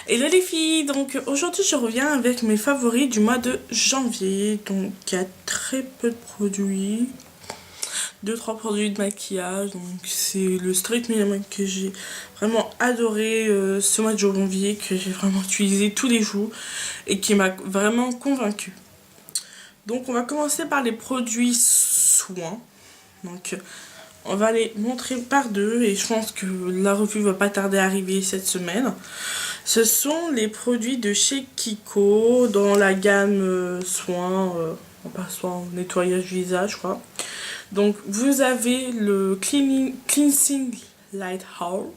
Hello les filles, donc aujourd'hui je reviens avec mes favoris du mois de janvier. Donc il y a très peu de produits, deux trois produits de maquillage. Donc c'est le Street Minimum que j'ai vraiment adoré ce mois de janvier, que j'ai vraiment utilisé tous les jours et qui m'a vraiment convaincue. Donc on va commencer par les produits soins. Donc on va les montrer par deux et je pense que la revue va pas tarder à arriver cette semaine. Ce sont les produits de chez Kiko dans la gamme soins, pas soins, nettoyage visage quoi. Donc vous avez le Cleansing Light Oil,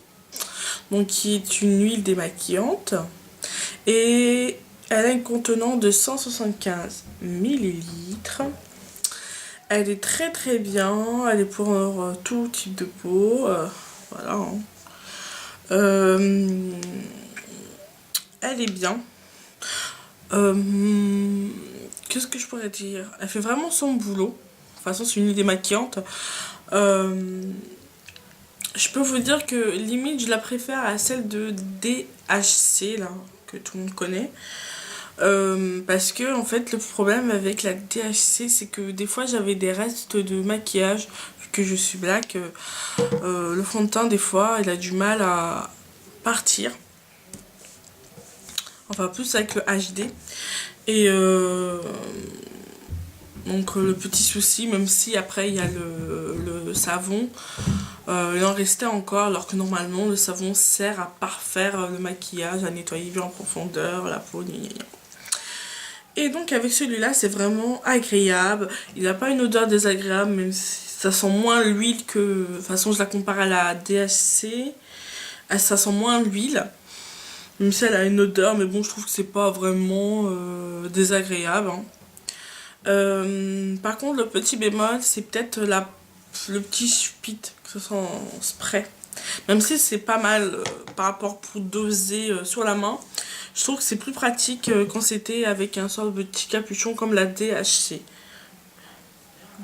donc qui est une huile démaquillante et elle a un contenant de 175 millilitres. Elle est très très bien, elle est pour tout type de peau, voilà. Elle est bien. Qu'est-ce que je pourrais dire? Elle fait vraiment son boulot. De toute façon, c'est une huile démaquillante. Je peux vous dire que limite, je la préfère à celle de DHC, là, que tout le monde connaît. Parce que en fait le problème avec la DHC c'est que des fois j'avais des restes de maquillage vu que je suis black, le fond de teint des fois il a du mal à partir, enfin plus avec le HD et donc le petit souci, même si après il y a le savon, il en restait encore alors que normalement le savon sert à parfaire le maquillage, à nettoyer bien en profondeur la peau, gna gna gna. Et donc avec celui-là c'est vraiment agréable, il n'a pas une odeur désagréable même si ça sent moins l'huile que... De toute façon je la compare à la DHC, ça sent moins l'huile, même si elle a une odeur mais bon je trouve que c'est pas vraiment désagréable. Hein. Par contre le petit bémol c'est peut-être le petit spit que ce soit en spray. Même si c'est pas mal par rapport pour doser sur la main, je trouve que c'est plus pratique quand c'était avec un sort de petit capuchon comme la DHC.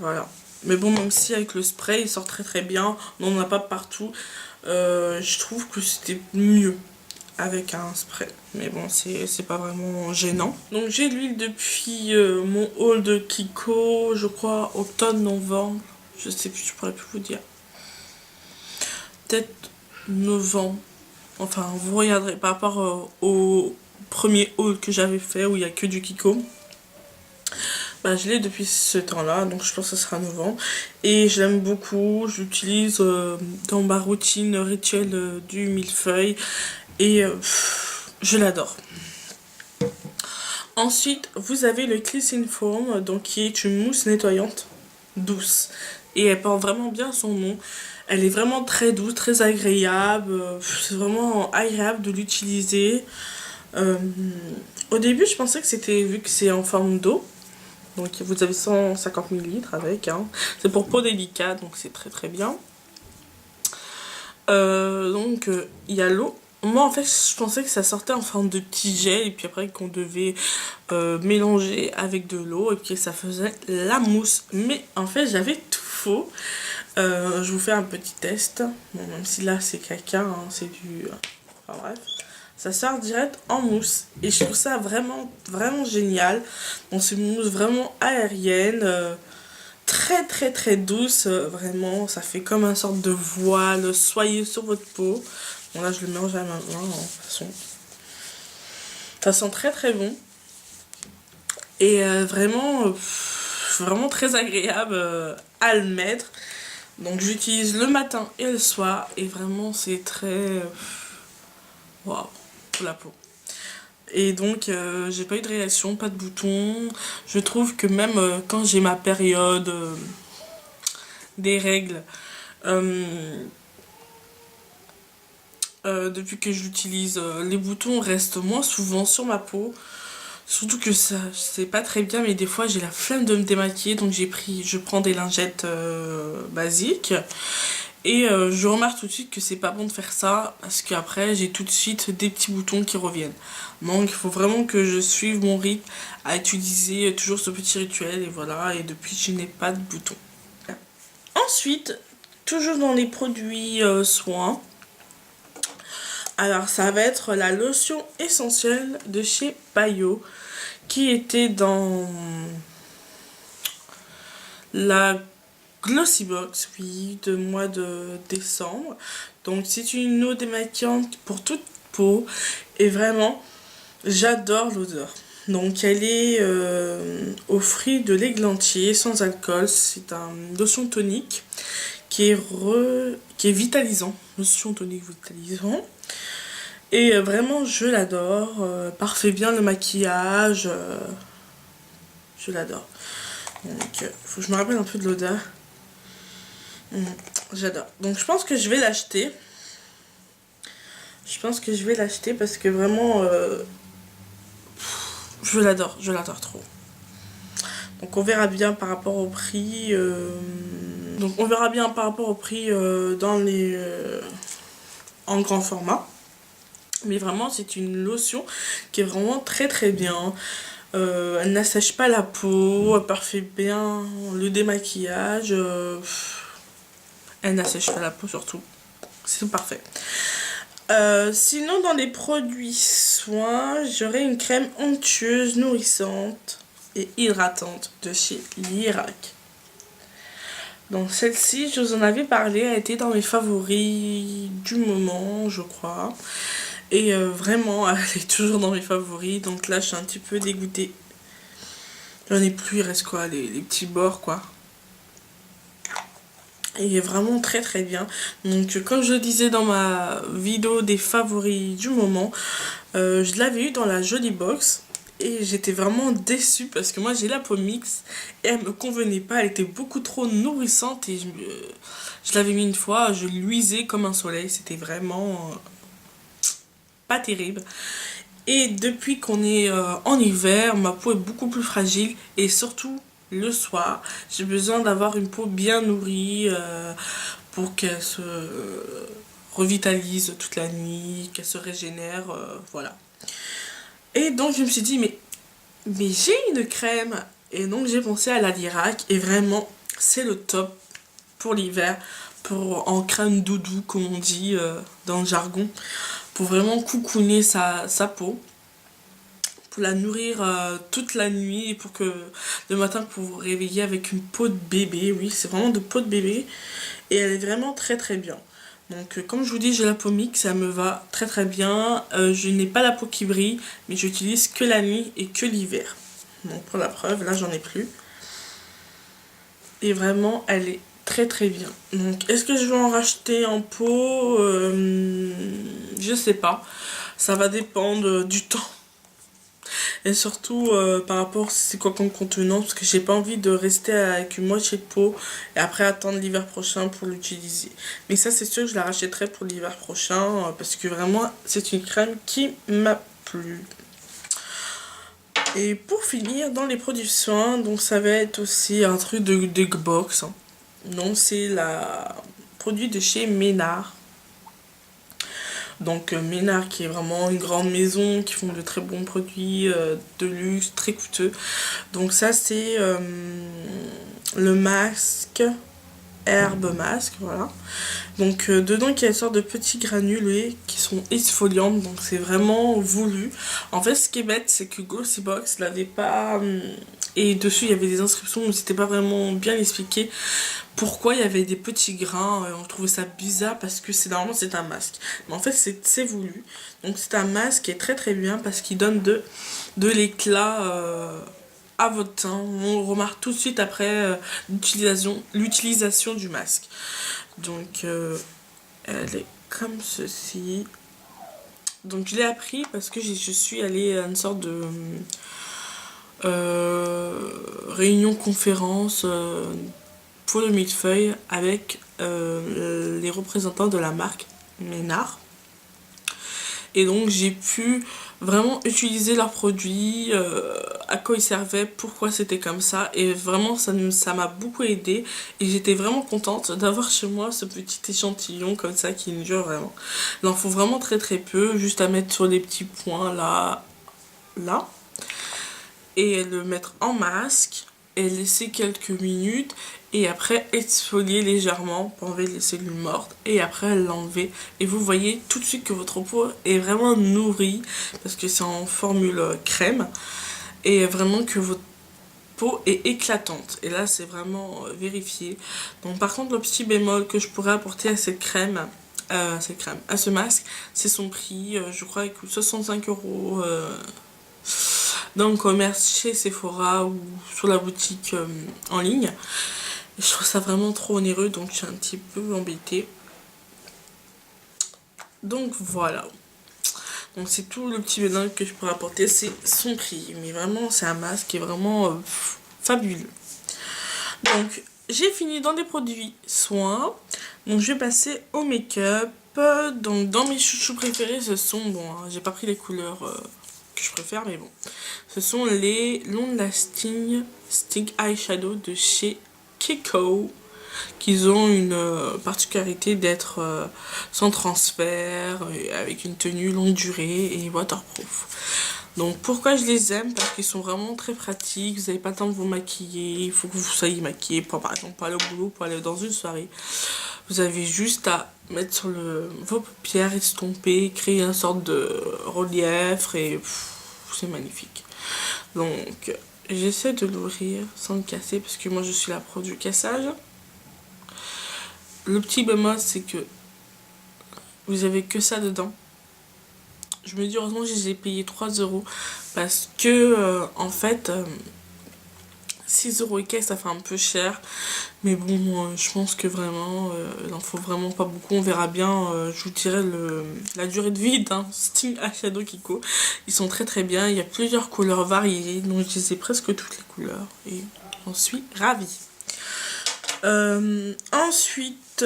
Voilà. Mais bon, même si avec le spray il sort très très bien, on n'en a pas partout, je trouve que c'était mieux avec un spray. Mais bon, c'est pas vraiment gênant. Donc j'ai l'huile depuis mon haul de Kiko, je crois automne-novembre. Je sais plus, je pourrais plus vous dire. Peut-être novembre. Enfin, vous regarderez par rapport au premier haul que j'avais fait où il n'y a que du Kiko. Bah, je l'ai depuis ce temps-là, donc je pense que ce sera novembre. Et je l'aime beaucoup, je l'utilise dans ma routine rituelle du millefeuille. Et je l'adore. Ensuite, vous avez le Cleansing Foam, donc qui est une mousse nettoyante douce. Et elle porte vraiment bien son nom. Elle est vraiment très douce, très agréable. C'est vraiment agréable de l'utiliser. Au début, je pensais que c'était, vu que c'est en forme d'eau, donc vous avez 150 millilitres avec. Hein. C'est pour peau délicate, donc c'est très très bien. Donc, il y a l'eau. Moi, en fait, je pensais que ça sortait en forme de petit gel et puis après qu'on devait mélanger avec de l'eau et puis ça faisait la mousse. Mais en fait, j'avais tout faux. Je vous fais un petit test. Bon, même si là, c'est caca, hein, c'est du... Enfin bref. Ça sort direct en mousse. Et je trouve ça vraiment, vraiment génial. Donc, c'est une mousse vraiment aérienne. Très, très, très douce. Vraiment, ça fait comme un sorte de voile soyeux sur votre peau. Bon là je le mélange à ma main de toute façon. Ça sent très très bon. Et vraiment, vraiment très agréable à le mettre. Donc j'utilise le matin et le soir. Et vraiment c'est très... Waouh, pour la peau. Et donc j'ai pas eu de réaction, pas de boutons. Je trouve que même quand j'ai ma période des règles... depuis que j'utilise, les boutons restent moins souvent sur ma peau. Surtout que ça, c'est pas très bien, mais des fois j'ai la flemme de me démaquiller, donc je prends des lingettes basiques. Et je remarque tout de suite que c'est pas bon de faire ça, parce qu'après j'ai tout de suite des petits boutons qui reviennent. Donc il faut vraiment que je suive mon rythme à utiliser toujours ce petit rituel, et voilà, et depuis je n'ai pas de boutons. Ensuite, toujours dans les produits soins, Alors ça va être la lotion essentielle de chez Payo qui était dans la Glossy Box, oui, de mois de décembre. Donc c'est une eau démaquillante pour toute peau et vraiment j'adore l'odeur. Donc elle est aux fruits de l'églantier sans alcool. C'est un lotion tonique qui est vitalisant. Lotion tonique vitalisant. Et vraiment je l'adore. Parfait bien le maquillage. Je l'adore. Donc faut que je me rappelle un peu de l'odeur. J'adore. Donc je pense que je vais l'acheter. Je pense que je vais l'acheter parce que vraiment je l'adore trop. Donc on verra bien par rapport au prix. Donc on verra bien par rapport au prix dans les en grand format. Mais vraiment c'est une lotion qui est vraiment très très bien. Elle n'assèche pas la peau, elle parfait bien le démaquillage. Elle n'assèche pas la peau surtout. C'est parfait. Sinon dans les produits soins, j'aurai une crème onctueuse, nourrissante et hydratante de chez Lirac. Donc celle-ci, je vous en avais parlé, elle était dans mes favoris du moment, je crois. Et vraiment, elle est toujours dans mes favoris. Donc là, je suis un petit peu dégoûtée. J'en ai plus, il reste quoi, les petits bords, quoi. Il est vraiment très très bien. Donc comme je le disais dans ma vidéo des favoris du moment, je l'avais eu dans la Jolie Box. Et j'étais vraiment déçue parce que moi j'ai la peau mixte et elle me convenait pas, elle était beaucoup trop nourrissante et je l'avais mis une fois, je luisais comme un soleil, c'était vraiment pas terrible. Et depuis qu'on est en hiver, ma peau est beaucoup plus fragile et surtout le soir, j'ai besoin d'avoir une peau bien nourrie pour qu'elle se revitalise toute la nuit, qu'elle se régénère, voilà. Et donc je me suis dit, mais j'ai une crème. Et donc j'ai pensé à la Lirac. Et vraiment, c'est le top pour l'hiver. En crème doudou, comme on dit dans le jargon. Pour vraiment coucouner sa peau. Pour la nourrir toute la nuit. Et pour que le matin, pour vous réveiller avec une peau de bébé. Oui, c'est vraiment de peau de bébé. Et elle est vraiment très très bien. Donc comme je vous dis, j'ai la peau mixte, ça me va très très bien. Je n'ai pas la peau qui brille, mais j'utilise que la nuit et que l'hiver. Donc pour la preuve, là j'en ai plus. Et vraiment, elle est très très bien. Donc est-ce que je vais en racheter en pot Je sais pas. Ça va dépendre du temps. Et surtout par rapport c'est quoi comme contenant, parce que j'ai pas envie de rester avec une moitié de peau et après attendre l'hiver prochain pour l'utiliser. Mais ça c'est sûr que je la rachèterai pour l'hiver prochain parce que vraiment c'est une crème qui m'a plu. Et pour finir dans les produits soins, donc ça va être aussi un truc de box. Donc c'est la produit de chez Ménard. Donc Ménard qui est vraiment une grande maison qui font de très bons produits de luxe, très coûteux. Donc ça c'est le masque, herbe masque, voilà. Donc dedans il y a une sorte de petits granulés qui sont exfoliantes, donc c'est vraiment voulu. En fait ce qui est bête c'est que Glossy Box l'avait pas... et dessus il y avait des inscriptions mais c'était pas vraiment bien expliqué pourquoi il y avait des petits grains. On trouvait ça bizarre parce que normalement c'est un masque. Mais en fait c'est voulu. Donc c'est un masque qui est très très bien parce qu'il donne de l'éclat à votre teint. On remarque tout de suite après l'utilisation du masque. Donc elle est comme ceci. Donc je l'ai appris parce que je suis allée à une sorte de réunion conférence pour le millefeuille avec les représentants de la marque Ménard. Et donc j'ai pu vraiment utiliser leurs produits, à quoi ils servaient, pourquoi c'était comme ça. Et vraiment ça m'a beaucoup aidé. Et j'étais vraiment contente d'avoir chez moi ce petit échantillon comme ça qui me dure vraiment. Il en faut vraiment très très peu, juste à mettre sur les petits points là. Et le mettre en masque et laisser quelques minutes et après exfolier légèrement pour enlever les cellules mortes et après l'enlever. Et vous voyez tout de suite que votre peau est vraiment nourrie parce que c'est en formule crème et vraiment que votre peau est éclatante. Et là c'est vraiment vérifié. Donc par contre le petit bémol que je pourrais apporter à cette crème, à ce masque, c'est son prix. Je crois qu'il coûte 65 € dans le commerce chez Sephora ou sur la boutique en ligne. Et je trouve ça vraiment trop onéreux, donc je suis un petit peu embêtée. Donc voilà. Donc c'est tout le petit bémol que je pourrais apporter, c'est son prix. Mais vraiment c'est un masque qui est vraiment fabuleux. Donc j'ai fini dans des produits soins. Donc je vais passer au make-up. Donc dans mes chouchous préférés ce sont, bon hein, j'ai pas pris les couleurs que je préfère mais bon, ce sont les Long Lasting Stick Eyeshadow de chez Kiko, qui ont une particularité d'être sans transfert, avec une tenue longue durée et waterproof. Donc pourquoi je les aime? Parce qu'ils sont vraiment très pratiques, vous n'avez pas le temps de vous maquiller, il faut que vous soyez maquillé pour, par exemple, pour aller au boulot, pour aller dans une soirée. Vous avez juste à mettre sur vos paupières, estomper, créer une sorte de relief et c'est magnifique. Donc j'essaie de l'ouvrir sans le casser parce que moi je suis la pro du cassage. Le petit bémol c'est que vous avez que ça dedans. Je me dis heureusement que je les ai payés 3 € parce que en fait 6 € et quelques ça fait un peu cher. Mais bon je pense que vraiment il n'en faut vraiment pas beaucoup. On verra bien, je vous dirai la durée de vie d'un Stick Eyeshadow Kiko. Ils sont très très bien, il y a plusieurs couleurs variées. Donc je les ai presque toutes les couleurs et j'en suis ravie. Ensuite,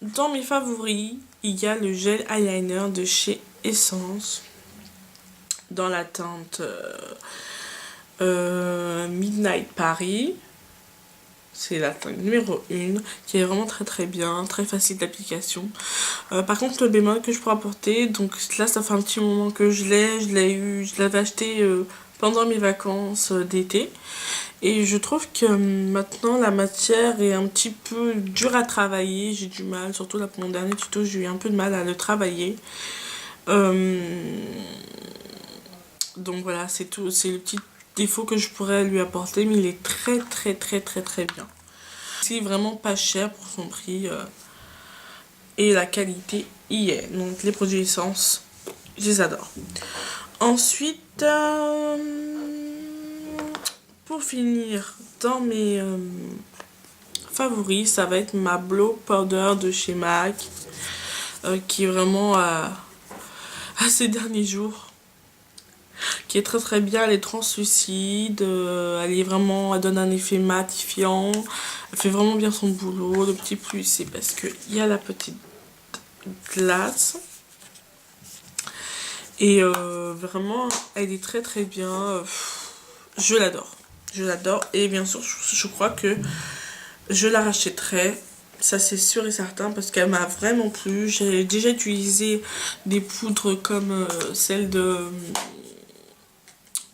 dans mes favoris, il y a le gel eyeliner de chez Essence dans la teinte Midnight Paris. C'est la teinte numéro 1 qui est vraiment très très bien, très facile d'application. Par contre le bémol que je pourrais apporter, donc là ça fait un petit moment que je l'avais acheté pendant mes vacances d'été. Et je trouve que maintenant la matière est un petit peu dure à travailler, j'ai du mal, surtout là pour mon dernier tuto j'ai eu un peu de mal à le travailler. Donc voilà, c'est tout, c'est le petit défaut que je pourrais lui apporter, mais il est très très très très très bien. C'est vraiment pas cher pour son prix et la qualité y est. Donc les produits Essence, je les adore. Ensuite, pour finir dans mes favoris, ça va être ma Blow Powder de chez MAC, qui est vraiment à ces derniers jours, qui est très très bien. Elle est translucide, elle donne un effet matifiant, elle fait vraiment bien son boulot. Le petit plus c'est parce qu'il y a la petite glace et vraiment elle est très très bien. Je l'adore, je l'adore et bien sûr je crois que je la rachèterai, ça c'est sûr et certain, parce qu'elle m'a vraiment plu. J'ai déjà utilisé des poudres comme celle de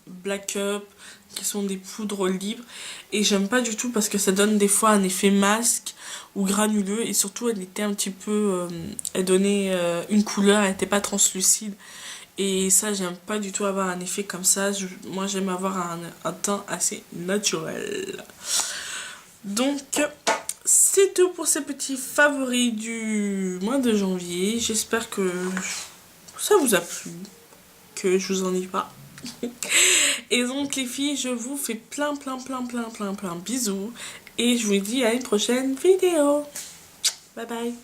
Black Up, qui sont des poudres libres, et j'aime pas du tout parce que ça donne des fois un effet masque ou granuleux, et surtout elle était un petit peu elle donnait une couleur, elle était pas translucide, et ça j'aime pas du tout avoir un effet comme ça. Moi j'aime avoir un teint assez naturel. Donc c'est tout pour ces petits favoris du mois de janvier. J'espère que ça vous a plu, que je vous ennuie pas. Et donc les filles, je vous fais plein bisous. Et je vous dis à une prochaine vidéo. Bye bye.